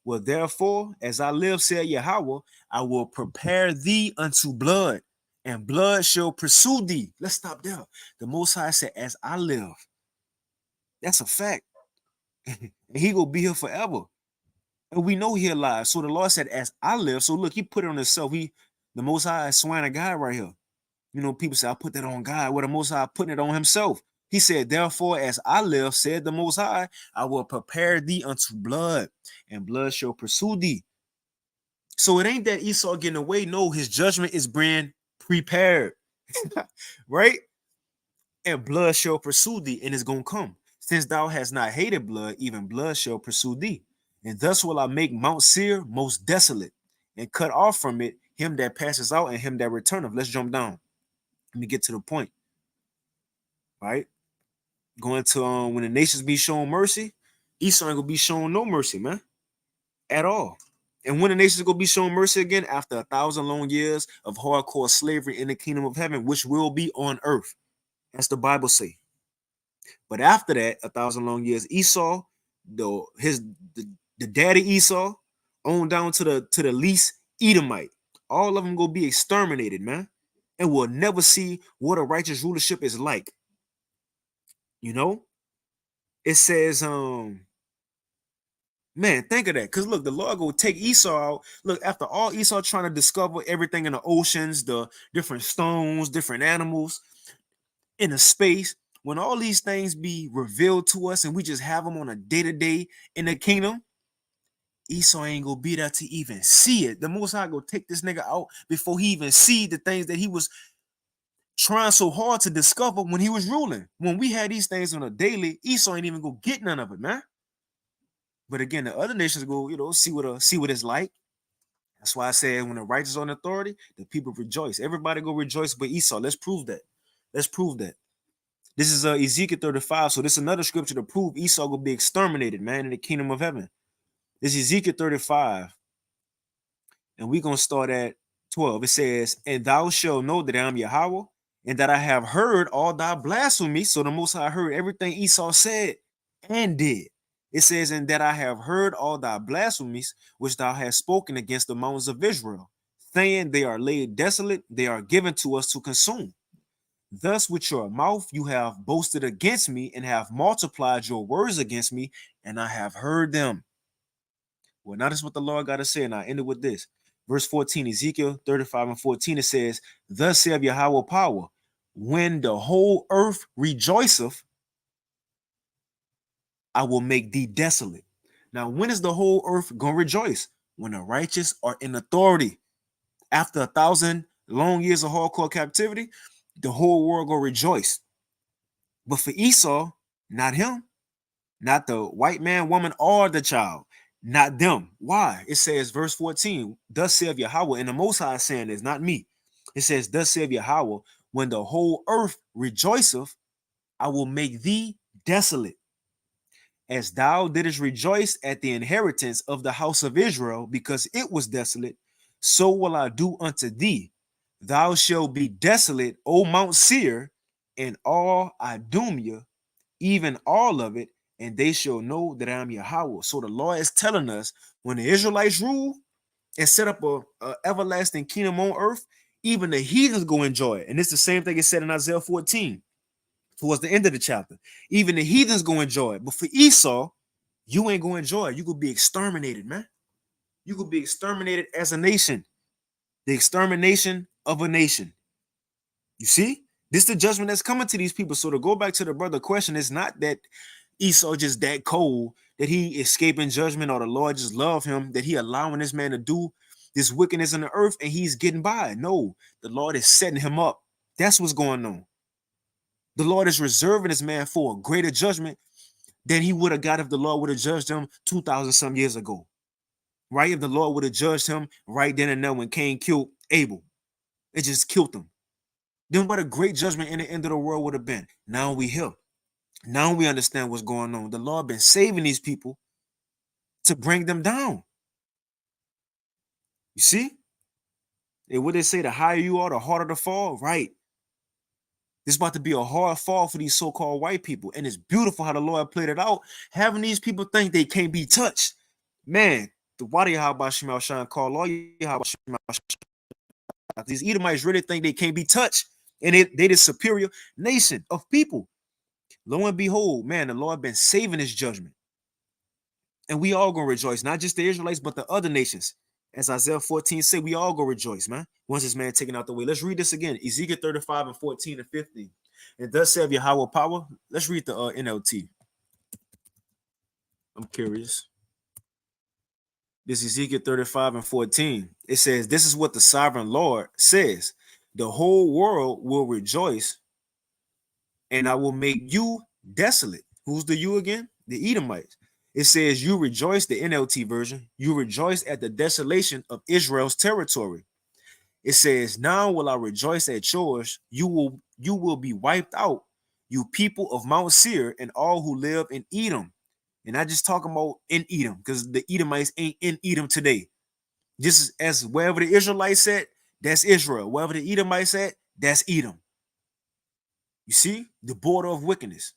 Well, therefore, as I live, said Yahweh, I will prepare thee unto blood, and blood shall pursue thee. Let's stop there. The Most High said, as I live. That's a fact. And he will be here forever. And we know he alive. So the Lord said, as I live. So look, he put it on himself. The Most High is swine of God right here. People say, I put that on God. Well, the Most High putting it on himself. He said, therefore, as I live, said the Most High, I will prepare thee unto blood, and blood shall pursue thee. So it ain't that Esau getting away. No, his judgment is being prepared. right? And blood shall pursue thee, and it's gonna come. Since thou hast not hated blood, even blood shall pursue thee. And thus will I make Mount Seir most desolate, and cut off from it him that passes out and him that returneth. Let's jump down. Let me get to the point. Right? Going to when the nations be shown mercy, Esau ain't gonna be shown no mercy, man, at all. And when the nations gonna be shown mercy again after 1,000 long years of hardcore slavery in the kingdom of heaven, which will be on earth. That's the Bible say. But after that, 1,000 long years, Esau, the daddy Esau, on down to the least Edomite, all of them gonna be exterminated, man, and we'll never see what a righteous rulership is like. You know, it says, man, think of that. Because look, the Lord go take Esau out. Look, after all Esau trying to discover everything in the oceans, the different stones, different animals, in the space, when all these things be revealed to us and we just have them on a day-to-day in the kingdom, Esau ain't gonna be there to even see it. The Most High go take this nigga out before he even see the things that he was trying so hard to discover when he was ruling. When we had these things on a daily, Esau ain't even go get none of it, man. But again, the other nations go, see what it's like. That's why I said when the righteous on authority, the people rejoice. Everybody go rejoice but Esau. Let's prove that. Let's prove that. This is Ezekiel 35. So this is another scripture to prove Esau will be exterminated, man, in the kingdom of heaven. This is Ezekiel 35. And we're going to start at 12. It says, and thou shalt know that I am Yahweh, and that I have heard all thy blasphemy. So the Most High heard everything Esau said and did. It says, and that I have heard all thy blasphemies, which thou hast spoken against the mountains of Israel, saying they are laid desolate, they are given to us to consume. Thus with your mouth you have boasted against me, and have multiplied your words against me, and I have heard them. Well, now this is what the Lord got to say, and I ended with this. Verse 14, Ezekiel 35 and 14, it says, thus saith Yahweh power, when the whole earth rejoiceth, I will make thee desolate. Now, when is the whole earth going to rejoice? When the righteous are in authority. After 1,000 long years of hardcore captivity, the whole world going to rejoice. But for Esau, not him, not the white man, woman, or the child, not them. Why? It says, verse 14, thus saith Yahweh, and the Most High is saying this, not me. It says, thus saith Yahweh, when the whole earth rejoiceth, I will make thee desolate. As thou didst rejoice at the inheritance of the house of Israel, because it was desolate, so will I do unto thee. Thou shalt be desolate, O Mount Seir, and all Idumea, even all of it, and they shall know that I am Yahweh. So the Lord is telling us when the Israelites rule and set up a everlasting kingdom on earth, even the heathens go enjoy it. And it's the same thing it said in Isaiah 14, towards the end of the chapter. Even the heathens go enjoy it. But for Esau, you ain't going to enjoy it. You could be exterminated, man. You could be exterminated as a nation. The extermination of a nation. You see? This is the judgment that's coming to these people. So to go back to the brother question, it's not that Esau just that cold, that he escaping judgment, or the Lord just love him, that he allowing this man to do this wickedness in the earth and he's getting by. No, the Lord is setting him up. That's what's going on. The Lord is reserving this man for a greater judgment than he would have got if the Lord would have judged him 2,000 some years ago. Right? If the Lord would have judged him right then and there when Cain killed Abel, it just killed him. Then what a great judgment in the end of the world would have been. Now we here. Now we understand what's going on. The Lord been saving these people to bring them down. You see? And what they say, the higher you are, the harder the fall. Right. This is about to be a hard fall for these so-called white people. And it's beautiful how the Lord played it out, having these people think they can't be touched. Man, the Wadi Yahweh Shemal Shan call all Yahweh Shemal. These Edomites really think they can't be touched. And they the superior nation of people. Lo and behold, man, the Lord been saving his judgment. And we all gonna rejoice, not just the Israelites, but the other nations. As Isaiah 14 said, we all gonna rejoice, man. Once this man taken out the way. Let's read this again. Ezekiel 35 and 14 and 15. And thus saith Yahweh power. Let's read the NLT. I'm curious. This is Ezekiel 35 and 14. It says, this is what the sovereign Lord says. the whole world will rejoice, and I will make you desolate. Who's the you again? The Edomites. It says, you rejoice, the NLT version, you rejoice at the desolation of Israel's territory. It says, now will I rejoice at yours. You will be wiped out, you people of Mount Seir, and all who live in Edom. And I just talking about in Edom, because the Edomites ain't in Edom today. Just as wherever the Israelites at, that's Israel. Wherever the Edomites at, that's Edom. You see, the border of wickedness.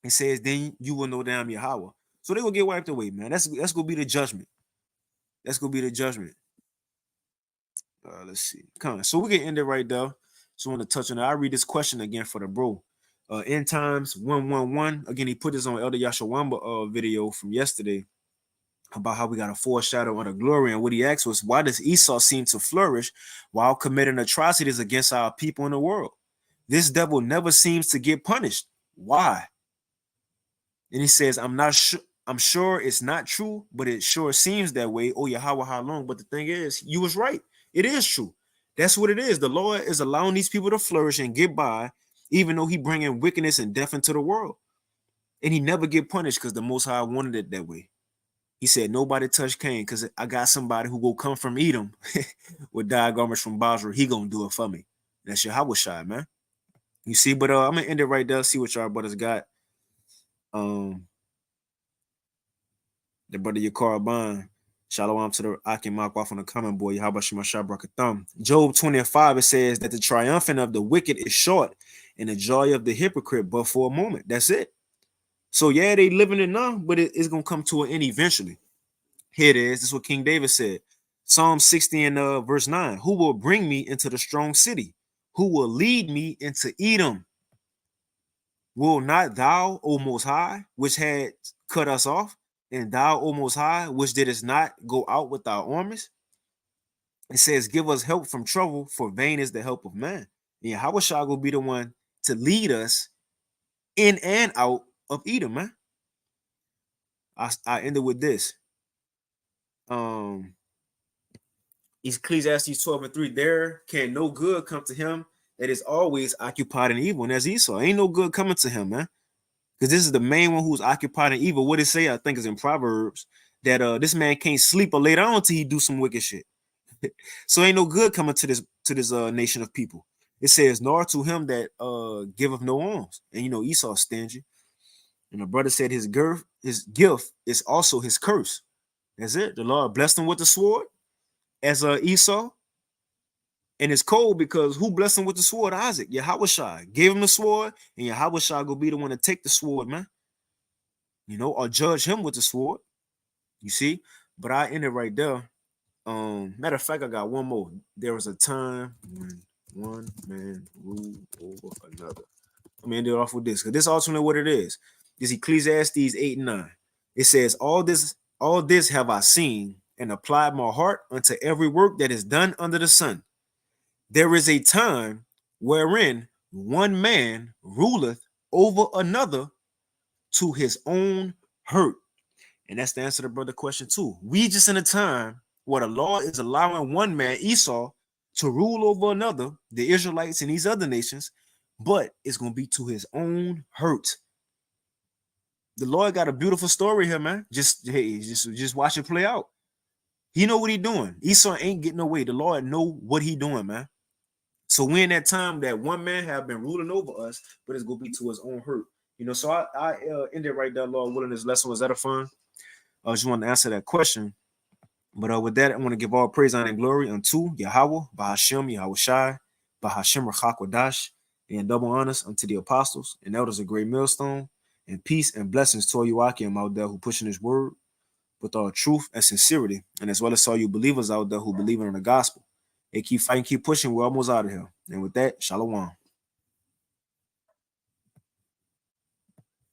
It says, then you will know that I'm Yahweh. So they will get wiped away, man. That's gonna be the judgment. That's gonna be the judgment. Let's see. Come on. So we can end it right there. So I want to touch on it. I read this question again for the bro. End times 111. Again, he put this on Elder Yashawamba video from yesterday about how we got a foreshadow of the glory. And what he asked was, why does Esau seem to flourish while committing atrocities against our people in the world? This devil never seems to get punished. Why? And he says, I'm sure it's not true, but it sure seems that way. Oh, Yahweh, how long? But the thing is, you was right. It is true. That's what it is. The Lord is allowing these people to flourish and get by, even though he bringing wickedness and death into the world. And he never get punished because the Most High wanted it that way. He said, nobody touch Cain because I got somebody who will come from Edom with dyed garments from Basra. He going to do it for me. That's Yahweh Shai, man. You see, but I'm going to end it right there. See what y'all brothers got. The brother Yakar Bond. Shalom to the Akim Makwa on the comment boy. Yahweh Shema Shabrakatham. Job 20:5, it says that the triumphant of the wicked is short and the joy of the hypocrite but for a moment. That's it. So yeah, they living it now, but it's gonna come to an end eventually. Here it is. This is what King David said. Psalm 60 and verse 9. Who will bring me into the strong city? Who will lead me into Edom? Will not thou, O Most High, which had cut us off, and thou, O Most High, which didst not go out with our armies? It says, give us help from trouble, for vain is the help of man. And Yahweh shall go be the one to lead us in and out of Edom, man. I ended with this. Ecclesiastes 12:3. There can no good come to him that is always occupied in evil. And that's Esau. Ain't no good coming to him, man. Because this is the main one who's occupied in evil. What it say? I think is in Proverbs that this man can't sleep or lay down until he do some wicked shit. So ain't no good coming to this nation of people. It says, nor to him that giveth no alms. And you know Esau's stingy. And the brother said his gift is also his curse. That's it. The Lord blessed him with the sword as Esau. And it's cold because who blessed him with the sword? Isaac. Yahweh Shai gave him the sword, and Yahweh Shai go be the one to take the sword, man. You know, or judge him with the sword. You see? But I end it right there. Matter of fact, I got one more. There was a time when one man ruled over another. I'm gonna end it off with this because this also know what it is. This Ecclesiastes 8:9. It says, all this have I seen and applied my heart unto every work that is done under the sun. There is a time wherein one man ruleth over another to his own hurt. And that's the answer to the brother question too. We just in a time where the Lord is allowing one man, Esau, to rule over another, the Israelites and these other nations, but it's going to be to his own hurt. The Lord got a beautiful story here, man. Just watch it play out. He know what he doing. Esau ain't getting away. The Lord know what he doing, man. So we in that time that one man have been ruling over us, but it's going to be to his own hurt. You know, so I end it right there, Lord willing. This lesson was that a fun? I just want to answer that question. But with that, I want to give all praise, honor, and glory unto Yahweh, Bahashem, Yahweh Shai, Bahashem Rachakwadash, and double honors unto the apostles and elders of Great Millstone, and peace and blessings to all you Akim out there who pushing his word with all truth and sincerity, and as well as all you believers out there who believe in the gospel. They keep fighting, keep pushing. We're almost out of here. And with that, shalom.